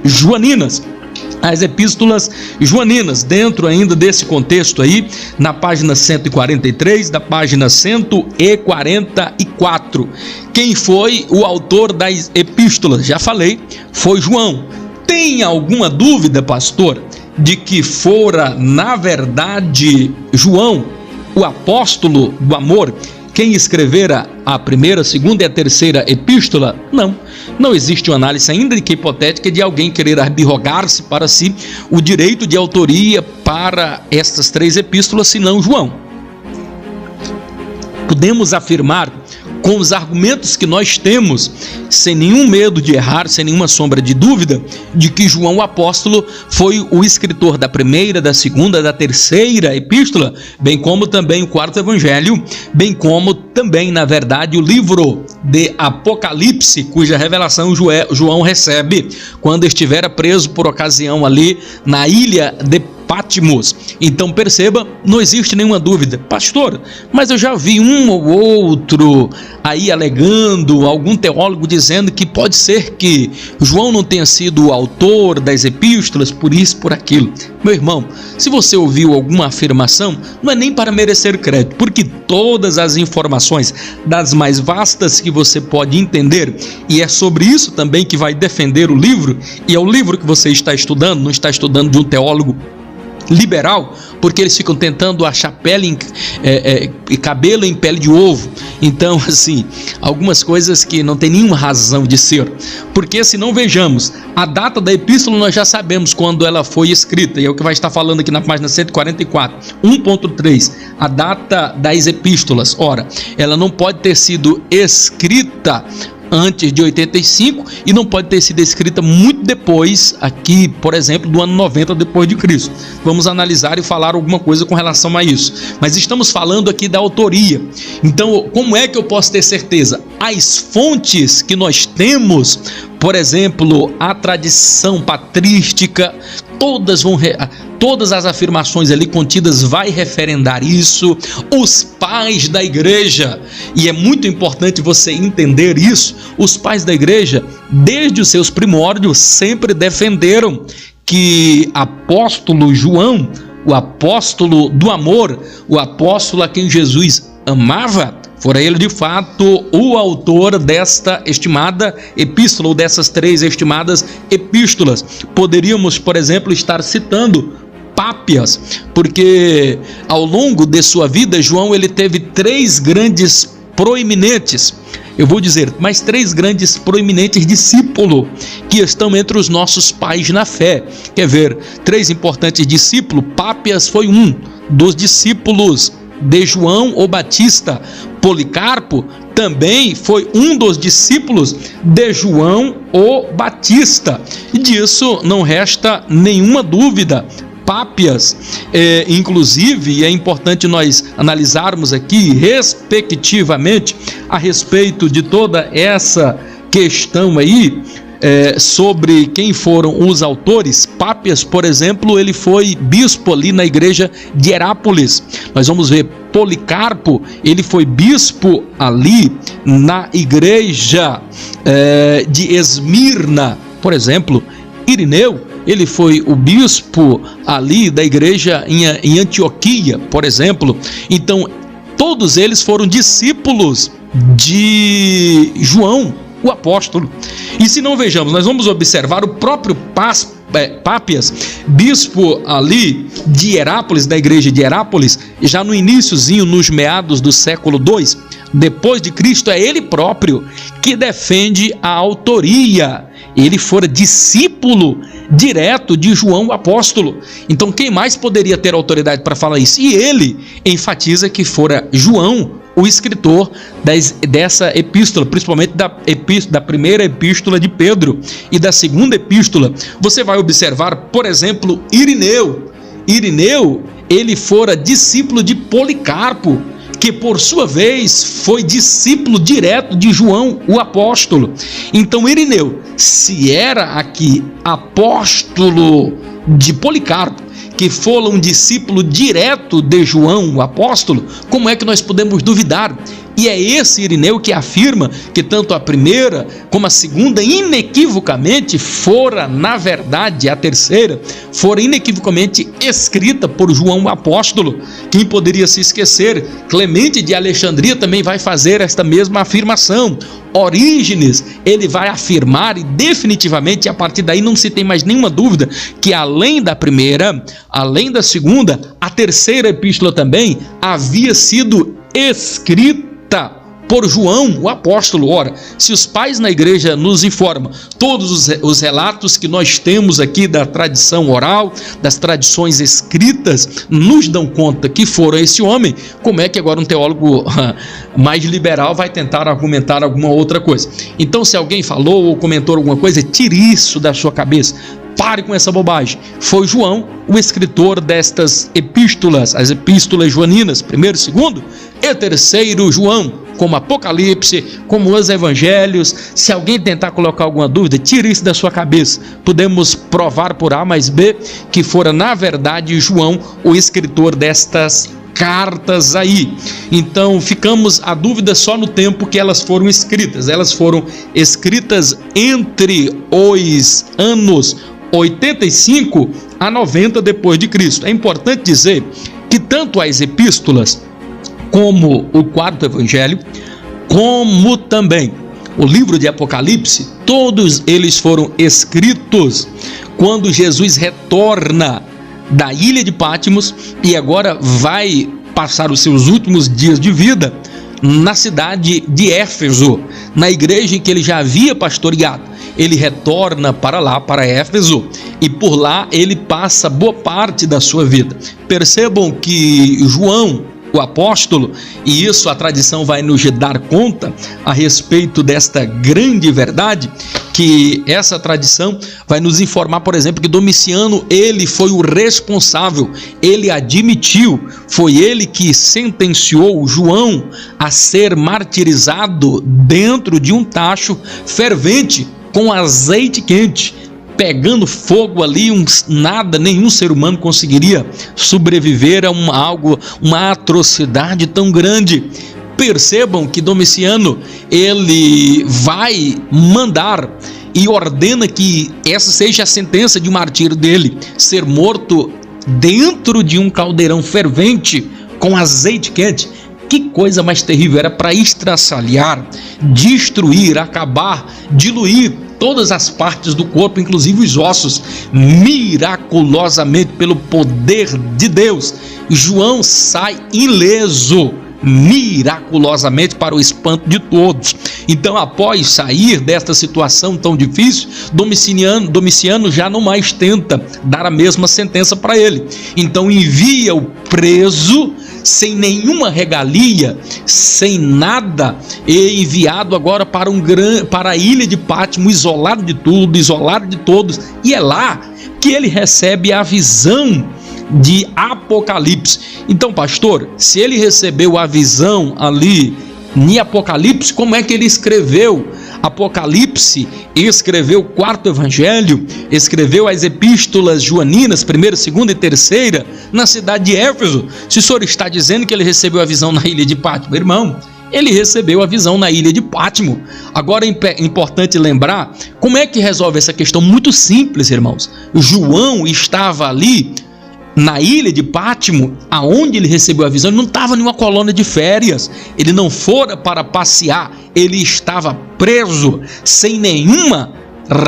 Joaninas. As epístolas joaninas, dentro ainda desse contexto aí, na página 143, da página 144. Quem foi o autor das epístolas? Já falei, foi João. Tem alguma dúvida, pastor, de que fora, na verdade, João, o apóstolo do amor, quem escrevera a primeira, a segunda e a terceira epístola? Não existe uma análise ainda que hipotética de alguém querer arrogar-se para si o direito de autoria para estas 3 epístolas, senão João. Podemos afirmar, com os argumentos que nós temos, sem nenhum medo de errar, sem nenhuma sombra de dúvida, de que João o apóstolo foi o escritor da primeira, da segunda, da terceira epístola, bem como também o quarto evangelho, bem como também, na verdade, o livro de Apocalipse, cuja revelação João recebe quando estivera preso por ocasião ali na ilha de Patmos. Então perceba, não existe nenhuma dúvida. Pastor, mas eu já vi um ou outro aí alegando, algum teólogo dizendo que pode ser que João não tenha sido o autor das epístolas, por isso, por aquilo. Meu irmão, se você ouviu alguma afirmação, não é nem para merecer crédito, porque todas as informações, das mais vastas que você pode entender, e é sobre isso também que vai defender o livro, e é o livro que você está estudando, não está estudando de um teólogo liberal, porque eles ficam tentando achar pele e cabelo em pele de ovo. Então, assim, algumas coisas que não tem nenhuma razão de ser, porque se não vejamos, a data da epístola nós já sabemos quando ela foi escrita, e é o que vai estar falando aqui na página 144, 1.3, a data das epístolas. Ora, ela não pode ter sido escrita antes de 85 e não pode ter sido escrita muito depois, aqui, por exemplo, do ano 90 depois de Cristo. Vamos analisar e falar alguma coisa com relação a isso. Mas estamos falando aqui da autoria. Então, como é que eu posso ter certeza? As fontes que nós temos, por exemplo, a tradição patrística, todas as afirmações ali contidas vai referendar isso, os pais da igreja, e é muito importante você entender isso, os pais da igreja, desde os seus primórdios, sempre defenderam que apóstolo João, o apóstolo do amor, o apóstolo a quem Jesus amava, fora ele de fato o autor desta estimada epístola, ou dessas 3 estimadas epístolas. Poderíamos, por exemplo, estar citando Pápias, porque ao longo de sua vida, João ele teve 3 grandes proeminentes, eu vou dizer, mais 3 grandes proeminentes discípulos que estão entre os nossos pais na fé. Quer ver? 3 importantes discípulos. Pápias foi um dos discípulos de João o Batista. Policarpo também foi um dos discípulos de João o Batista. E disso não resta nenhuma dúvida. Pápias, inclusive, é importante nós analisarmos aqui, respectivamente, a respeito de toda essa questão aí, sobre quem foram os autores. Pápias, por exemplo, ele foi bispo ali na igreja de Herápolis. Nós vamos ver Policarpo, ele foi bispo ali na igreja de Esmirna, por exemplo. Irineu, ele foi o bispo ali da igreja em Antioquia, por exemplo. Então, todos eles foram discípulos de João, o apóstolo. E se não vejamos, nós vamos observar o próprio Pápias, bispo ali de Herápolis, da igreja de Herápolis, já no iniciozinho, nos meados do século II, depois de Cristo, é ele próprio que defende a autoria. Ele fora discípulo direto de João o apóstolo. Então quem mais poderia ter autoridade para falar isso? E ele enfatiza que fora João o escritor dessa epístola, principalmente da primeira epístola de Pedro e da segunda epístola. Você vai observar, por exemplo, Irineu. Irineu, ele fora discípulo de Policarpo, que por sua vez foi discípulo direto de João o apóstolo. Então Irineu, se era aqui apóstolo de Policarpo, que foi um discípulo direto de João o apóstolo, como é que nós podemos duvidar? E é esse Irineu que afirma que tanto a primeira como a segunda inequivocamente fora, na verdade, a terceira, fora inequivocamente escrita por João o apóstolo. Quem poderia se esquecer? Clemente de Alexandria também vai fazer esta mesma afirmação. Orígenes, ele vai afirmar, e definitivamente a partir daí não se tem mais nenhuma dúvida, que além da primeira, além da segunda, a terceira epístola também havia sido escrita por João o apóstolo. Ora, se os pais na igreja nos informam todos os relatos que nós temos aqui da tradição oral, das tradições escritas, nos dão conta que foram esse homem, como é que agora um teólogo mais liberal vai tentar argumentar alguma outra coisa? Então, se alguém falou ou comentou alguma coisa, tire isso da sua cabeça. Pare com essa bobagem. Foi João o escritor destas epístolas, as epístolas joaninas, primeiro, segundo e terceiro João, como Apocalipse, como os evangelhos. Se alguém tentar colocar alguma dúvida, tire isso da sua cabeça. Podemos provar por A mais B que fora, na verdade, João o escritor destas cartas aí. Então ficamos a dúvida só no tempo que elas foram escritas. Elas foram escritas entre os anos 85 a 90 depois de Cristo. É importante dizer que tanto as epístolas como o quarto evangelho, como também o livro de Apocalipse, todos eles foram escritos quando Jesus retorna da ilha de Patmos e agora vai passar os seus últimos dias de vida na cidade de Éfeso, na igreja em que ele já havia pastoreado. Ele retorna para lá, para Éfeso, e por lá ele passa boa parte da sua vida. Percebam que João, o apóstolo, e isso a tradição vai nos dar conta a respeito desta grande verdade, que essa tradição vai nos informar, por exemplo, que Domiciano, ele foi o responsável, ele admitiu, foi ele que sentenciou João a ser martirizado dentro de um tacho fervente com azeite quente, pegando fogo ali, nenhum ser humano conseguiria sobreviver a uma atrocidade tão grande. Percebam que Domiciano, ele vai mandar e ordena que essa seja a sentença de martírio dele, ser morto dentro de um caldeirão fervente com azeite quente. Que coisa mais terrível! Era para estraçalhar, destruir, acabar, diluir todas as partes do corpo, inclusive os ossos. Miraculosamente, pelo poder de Deus, João sai ileso, miraculosamente, para o espanto de todos. Então, após sair desta situação tão difícil, Domiciano já não mais tenta dar a mesma sentença para ele. Então envia o preso sem nenhuma regalia, sem nada, e enviado agora para a ilha de Pátimo, isolado de tudo, isolado de todos. E é lá que ele recebe a visão de Apocalipse. Então, pastor, se ele recebeu a visão ali em Apocalipse, como é que ele escreveu Apocalipse, escreveu o quarto evangelho, escreveu as epístolas joaninas, 1ª, 2ª e 3ª, na cidade de Éfeso, se o senhor está dizendo que ele recebeu a visão na ilha de Pátimo? Irmão, ele recebeu a visão na ilha de Pátimo. Agora é importante lembrar como é que resolve essa questão. Muito simples, irmãos. João estava ali na ilha de Pátimo, aonde ele recebeu a visão. Ele não estava em uma colônia de férias, ele não fora para passear, ele estava preso, sem nenhuma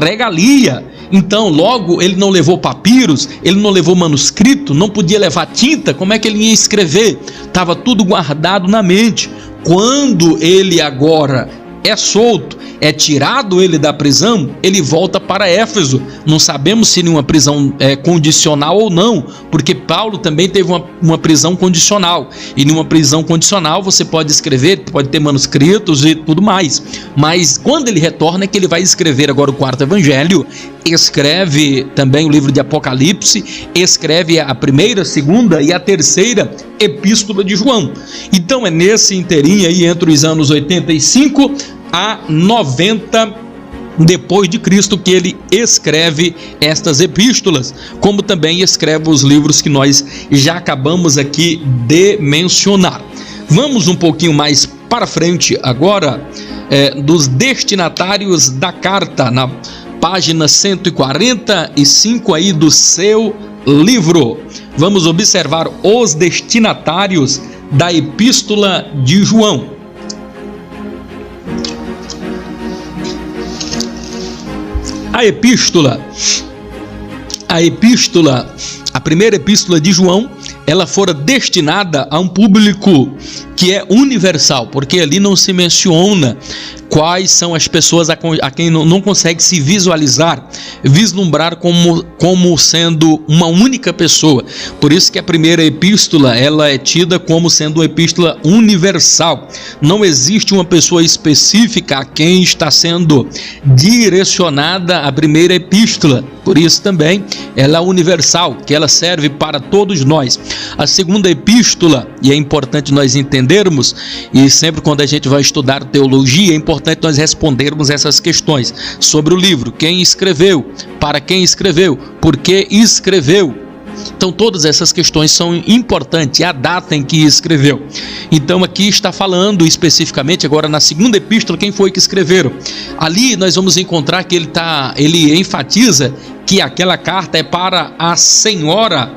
regalia. Então, logo, ele não levou papiros, ele não levou manuscrito, não podia levar tinta. Como é que ele ia escrever? Estava tudo guardado na mente. Quando ele agora é solto, é tirado ele da prisão, ele volta para Éfeso. Não sabemos se em uma prisão condicional ou não, porque Paulo também teve uma prisão condicional, e em uma prisão condicional você pode escrever, pode ter manuscritos e tudo mais, mas quando ele retorna é que ele vai escrever agora o quarto evangelho, escreve também o livro de Apocalipse, escreve a 1ª, 2ª e a 3ª epístola de João. Então é nesse inteirinho aí, entre os anos 85 a 90 depois de Cristo, que ele escreve estas epístolas, como também escreve os livros que nós já acabamos aqui de mencionar. Vamos um pouquinho mais para frente agora, dos destinatários da carta, na página 145 aí do seu livro. Vamos observar os destinatários da epístola de João. A primeira epístola de João, ela fora destinada a um público que é universal, porque ali não se menciona quais são as pessoas a quem não consegue se vislumbrar como sendo uma única pessoa. Por isso que a primeira epístola, ela é tida como sendo uma epístola universal. Não existe uma pessoa específica a quem está sendo direcionada a primeira epístola. Por isso também ela é universal, que ela serve para todos nós. A segunda epístola, e é importante nós entendermos, e sempre quando a gente vai estudar teologia, é importante nós respondermos essas questões sobre o livro: quem escreveu, para quem escreveu, por que escreveu. Então todas essas questões são importantes, a data em que escreveu. Então aqui está falando especificamente agora na segunda epístola quem foi que escreveram. Ali nós vamos encontrar que ele enfatiza que aquela carta é para a senhora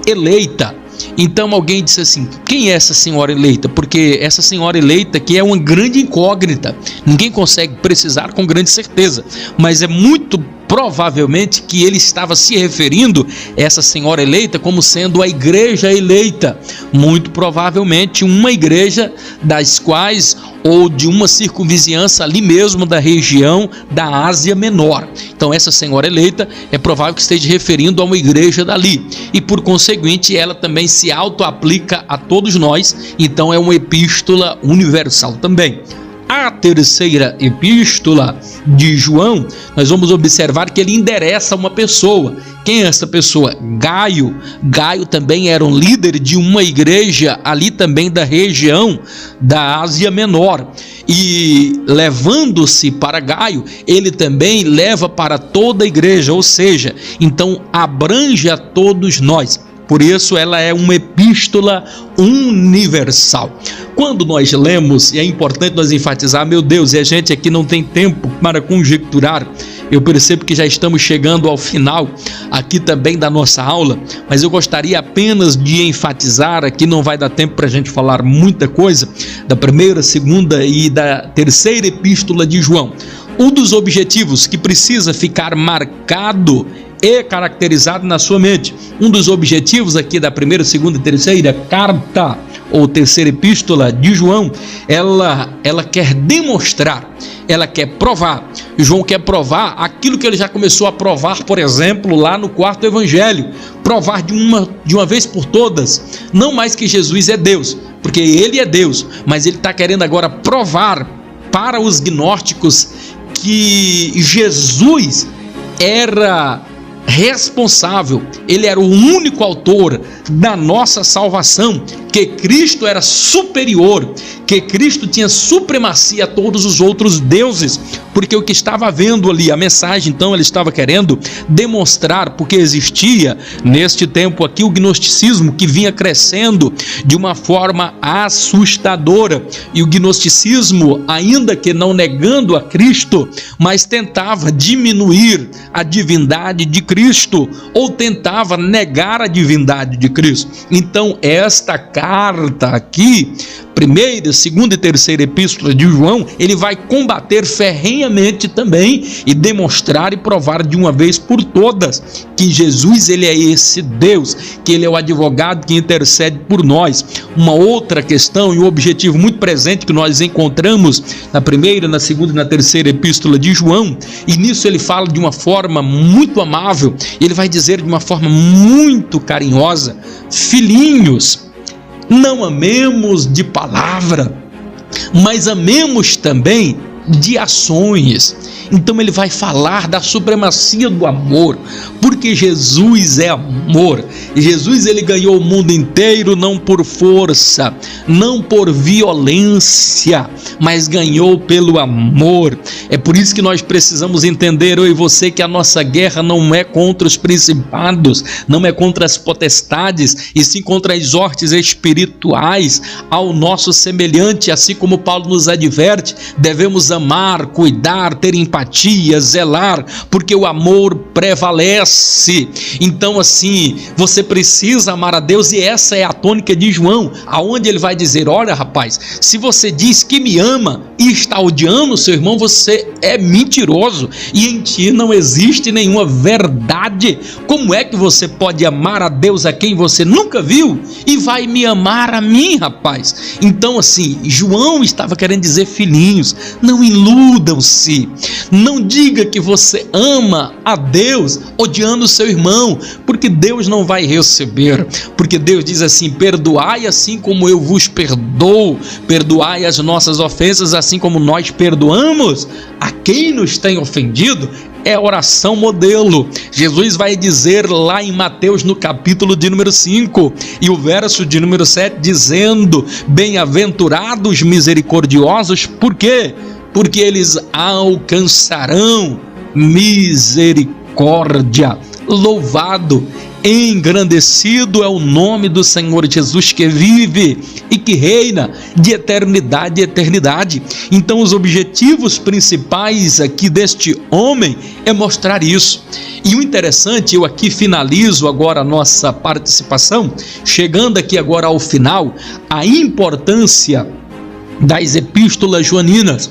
eleita. Então alguém disse assim: quem é essa senhora eleita? Porque essa senhora eleita que é uma grande incógnita, ninguém consegue precisar com grande certeza, mas é muito provavelmente que ele estava se referindo a essa senhora eleita como sendo a igreja eleita, muito provavelmente uma igreja das quais, ou de uma circunvizinhança ali mesmo da região da Ásia Menor. Então essa senhora eleita é provável que esteja referindo a uma igreja dali, e por conseguinte ela também se auto-aplica a todos nós, então é uma epístola universal também. A terceira epístola de João, nós vamos observar que ele endereça uma pessoa. Quem é essa pessoa? Gaio. Gaio também era um líder de uma igreja ali também da região da Ásia Menor. E levando-se para Gaio, ele também leva para toda a igreja, ou seja, então abrange a todos nós. Por isso ela é uma epístola universal. Quando nós lemos, e é importante nós enfatizar, meu Deus, e a gente aqui não tem tempo para conjecturar, eu percebo que já estamos chegando ao final aqui também da nossa aula, mas eu gostaria apenas de enfatizar, aqui não vai dar tempo para a gente falar muita coisa, da primeira, segunda e da terceira epístola de João. Um dos objetivos que precisa ficar marcado e caracterizado na sua mente, um dos objetivos aqui da primeira, segunda e terceira carta ou terceira epístola de João, ela quer demonstrar, ela quer provar. João quer provar aquilo que ele já começou a provar, por exemplo, lá no quarto evangelho, provar de uma vez por todas, não mais que Jesus é Deus, porque ele é Deus, mas ele está querendo agora provar para os gnósticos que Jesus era responsável, ele era o único autor da nossa salvação, que Cristo era superior, que Cristo tinha supremacia a todos os outros deuses, porque o que estava vendo ali, a mensagem, então ele estava querendo demonstrar, porque existia neste tempo aqui o gnosticismo que vinha crescendo de uma forma assustadora, e o gnosticismo, ainda que não negando a Cristo, mas tentava diminuir a divindade de Cristo, ou tentava negar a divindade de Cristo. Então esta carta aqui, primeira, segunda e terceira epístola de João, ele vai combater ferrenhamente também e demonstrar e provar de uma vez por todas que Jesus, ele é esse Deus, que ele é o advogado que intercede por nós. Uma outra questão e um objetivo muito presente que nós encontramos na primeira, na segunda e na terceira epístola de João, e nisso ele fala de uma forma muito amável, ele vai dizer de uma forma muito carinhosa: filhinhos, não amemos de palavra, mas amemos também de ações. Então ele vai falar da supremacia do amor, porque Jesus é amor. Jesus, ele ganhou o mundo inteiro não por força, não por violência, mas ganhou pelo amor. É por isso que nós precisamos entender, eu e você, que a nossa guerra não é contra os principados, não é contra as potestades, e sim contra as hortes espirituais ao nosso semelhante. Assim como Paulo nos adverte, devemos amar, cuidar, ter empatia, zelar, porque o amor prevalece. Então assim, você precisa amar a Deus, e essa é a tônica de João, aonde ele vai dizer: olha rapaz, se você diz que me ama e está odiando o seu irmão, você é mentiroso, e em ti não existe nenhuma verdade. Como é que você pode amar a Deus a quem você nunca viu e vai me amar a mim, rapaz? Então assim, João estava querendo dizer: filhinhos, não iludam-se, não diga que você ama a Deus odiando o seu irmão, porque Deus não vai receber, porque Deus diz assim: perdoai assim como eu vos perdoo, perdoai as nossas ofensas assim como nós perdoamos a quem nos tem ofendido. É a oração modelo. Jesus vai dizer lá em Mateus, no capítulo de número 5 e o verso de número 7, dizendo: bem-aventurados misericordiosos, por quê? Porque eles alcançarão misericórdia. Louvado, engrandecido é o nome do Senhor Jesus, que vive e que reina de eternidade em eternidade. Então os objetivos principais aqui deste homem é mostrar isso. E o interessante, eu aqui finalizo agora a nossa participação, chegando aqui agora ao final, a importância das epístolas joaninas,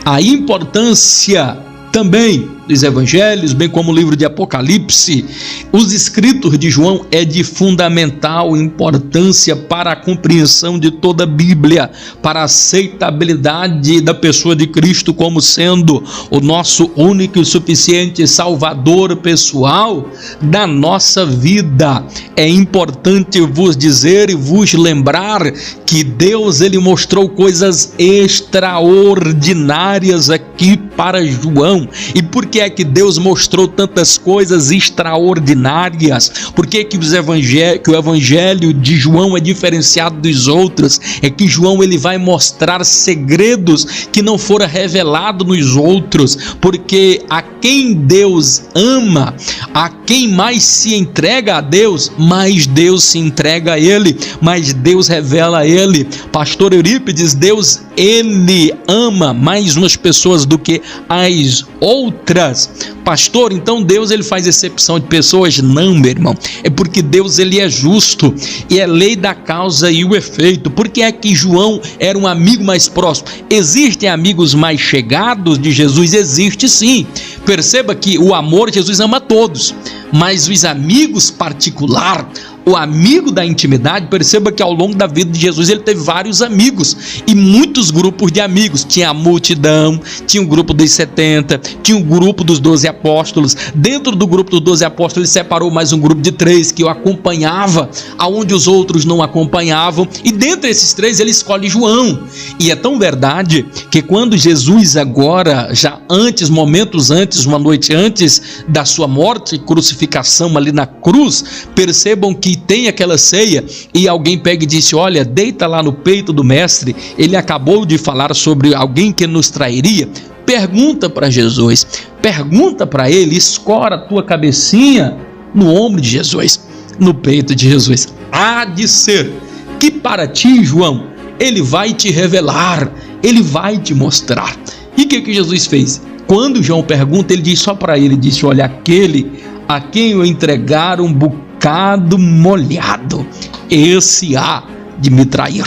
a importância também dos evangelhos, bem como o livro de Apocalipse. Os escritos de João é de fundamental importância para a compreensão de toda a Bíblia, para a aceitabilidade da pessoa de Cristo como sendo o nosso único e suficiente Salvador pessoal da nossa vida. É importante vos dizer e vos lembrar que Deus, ele mostrou coisas extraordinárias aqui para João, e porque que é que Deus mostrou tantas coisas extraordinárias? Por que que o evangelho de João é diferenciado dos outros? É que João ele vai mostrar segredos que não foram revelados nos outros, porque a quem Deus ama, a quem mais se entrega a Deus, mais Deus se entrega a ele, mais Deus revela a ele. Pastor Eurípides, Deus ele ama mais umas pessoas do que as outras. Pastor, então Deus ele faz exceção de pessoas? Não, meu irmão, é porque Deus ele é justo e é lei da causa e o efeito. Por que é que João era um amigo mais próximo? Existem amigos mais chegados de Jesus? Existe sim. Perceba que o amor, Jesus ama a todos, mas os amigos particular, o amigo da intimidade, perceba que ao longo da vida de Jesus ele teve vários amigos e muitos grupos de amigos. Tinha a multidão, tinha o grupo dos 70, tinha o grupo dos 12 apóstolos. Dentro do grupo dos 12 apóstolos ele separou mais um grupo de 3 que o acompanhava aonde os outros não acompanhavam, e dentre esses 3 ele escolhe João. E é tão verdade que quando Jesus agora, já antes, momentos antes, uma noite antes da sua morte e crucificação ali na cruz, percebam que tem aquela ceia e alguém pega e disse: olha, deita lá no peito do mestre, ele acabou de falar sobre alguém que nos trairia. Pergunta para Jesus, pergunta para ele, escora a tua cabecinha no ombro de Jesus, no peito de Jesus. Há de ser que para ti, João, ele vai te revelar, ele vai te mostrar. E o que Jesus fez? Quando João pergunta, ele diz só para ele, disse: olha, aquele a quem eu entregar um bocado molhado, esse há de me trair.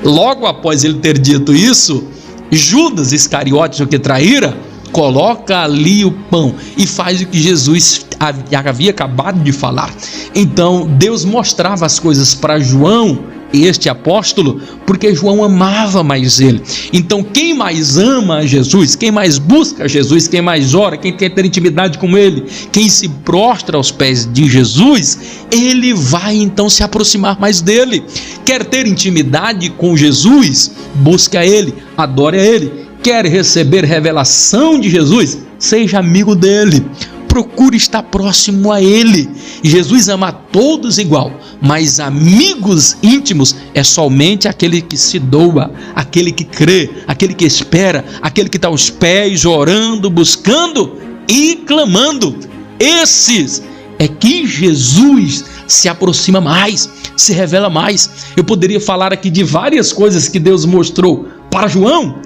Logo após ele ter dito isso, Judas Iscariotes, o que traíra, coloca ali o pão e faz o que Jesus havia acabado de falar. Então Deus mostrava as coisas para João, este apóstolo, porque João amava mais ele. Então quem mais ama Jesus, quem mais busca Jesus, quem mais ora, quem quer ter intimidade com ele, quem se prostra aos pés de Jesus, ele vai então se aproximar mais dele. Quer ter intimidade com Jesus? Busca a ele, adore a ele. Quer receber revelação de Jesus? Seja amigo dele. Procure estar próximo a ele. Jesus ama a todos igual, mas amigos íntimos é somente aquele que se doa, aquele que crê, aquele que espera, aquele que está aos pés orando, buscando e clamando. Esses é que Jesus se aproxima mais, se revela mais. Eu poderia falar aqui de várias coisas que Deus mostrou para João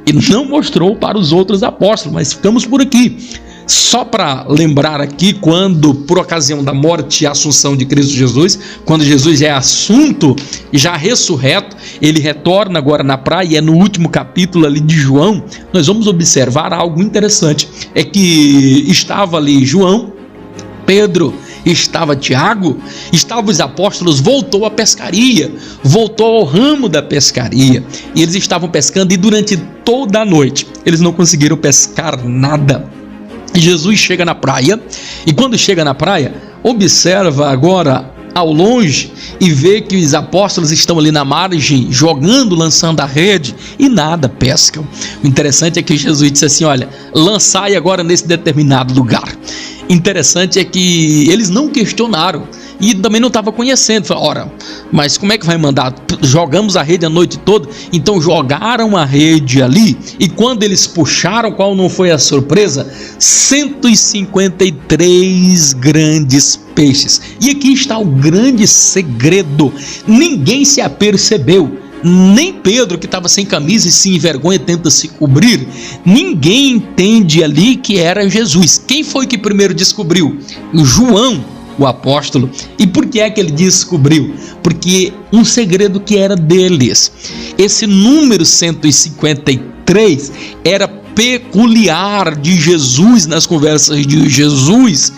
e não mostrou para os outros apóstolos, mas ficamos por aqui. Só para lembrar aqui, quando por ocasião da morte e assunção de Cristo Jesus, quando Jesus já é assunto, já ressurreto, ele retorna agora na praia, e é no último capítulo ali de João, nós vamos observar algo interessante. É que estava ali João, Pedro, estava Tiago, estavam os apóstolos, voltou à pescaria, voltou ao ramo da pescaria, e eles estavam pescando, e durante toda a noite eles não conseguiram pescar nada. Jesus chega na praia, e quando chega na praia, observa agora ao longe e vê que os apóstolos estão ali na margem, jogando, lançando a rede, e nada pescam. O interessante é que Jesus disse assim: olha, lançai agora nesse determinado lugar. Interessante é que eles não questionaram e também não estavam conhecendo. Falaram: ora, mas como é que vai mandar? Jogamos a rede a noite toda. Então jogaram a rede ali, e quando eles puxaram, qual não foi a surpresa? 153 grandes peixes. E aqui está o grande segredo: ninguém se apercebeu, nem Pedro, que estava sem camisa e se envergonha, tenta se cobrir. Ninguém entende ali que era Jesus. Quem foi que primeiro descobriu? João, o apóstolo. E por que é que ele descobriu? Porque um segredo que era deles. Esse número 153 era peculiar de Jesus, nas conversas de Jesus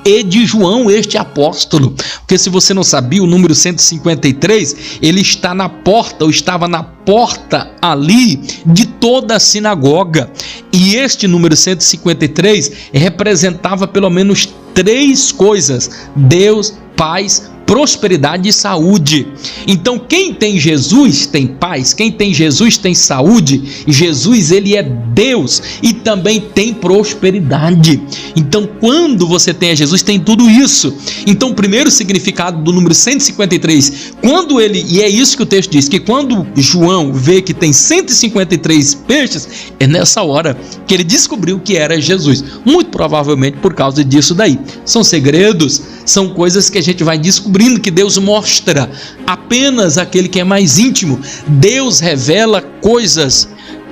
e de João, este apóstolo. Porque se você não sabia, o número 153, ele está na porta, ou estava na porta ali de toda a sinagoga. E este número 153 representava pelo menos 3 coisas: Deus, paz, prosperidade e saúde. Então, quem tem Jesus tem paz, quem tem Jesus tem saúde. Jesus, ele é Deus e também tem prosperidade. Então, quando você tem a Jesus, tem tudo isso. Então, o primeiro significado do número 153, e é isso que o texto diz, que quando João vê que tem 153 peixes, é nessa hora que ele descobriu que era Jesus. Muito provavelmente por causa disso daí. São segredos, são coisas que a gente vai descobrindo, que Deus mostra apenas àquele que é mais íntimo. Deus revela coisas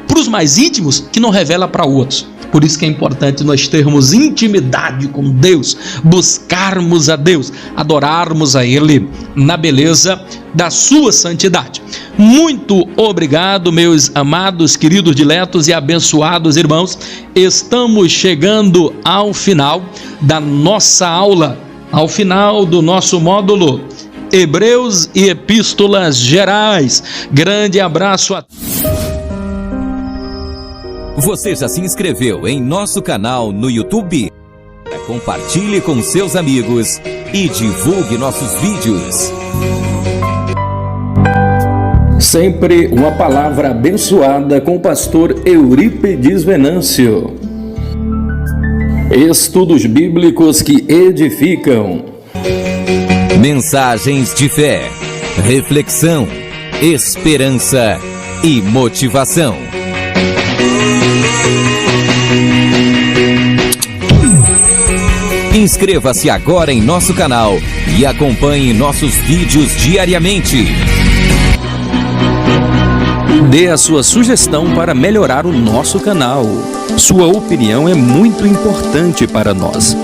para os mais íntimos que não revela para outros. Por isso que é importante nós termos intimidade com Deus, buscarmos a Deus, adorarmos a Ele na beleza da sua santidade. Muito obrigado, meus amados, queridos, diletos e abençoados irmãos. Estamos chegando ao final da nossa aula, ao final do nosso módulo Hebreus e Epístolas Gerais. Grande abraço a Você já se inscreveu em nosso canal no YouTube? Compartilhe com seus amigos e divulgue nossos vídeos. Sempre uma palavra abençoada com o pastor Eurípides Venâncio. Estudos bíblicos que edificam. Mensagens de fé, reflexão, esperança e motivação. Inscreva-se agora em nosso canal e acompanhe nossos vídeos diariamente. Dê a sua sugestão para melhorar o nosso canal. Sua opinião é muito importante para nós.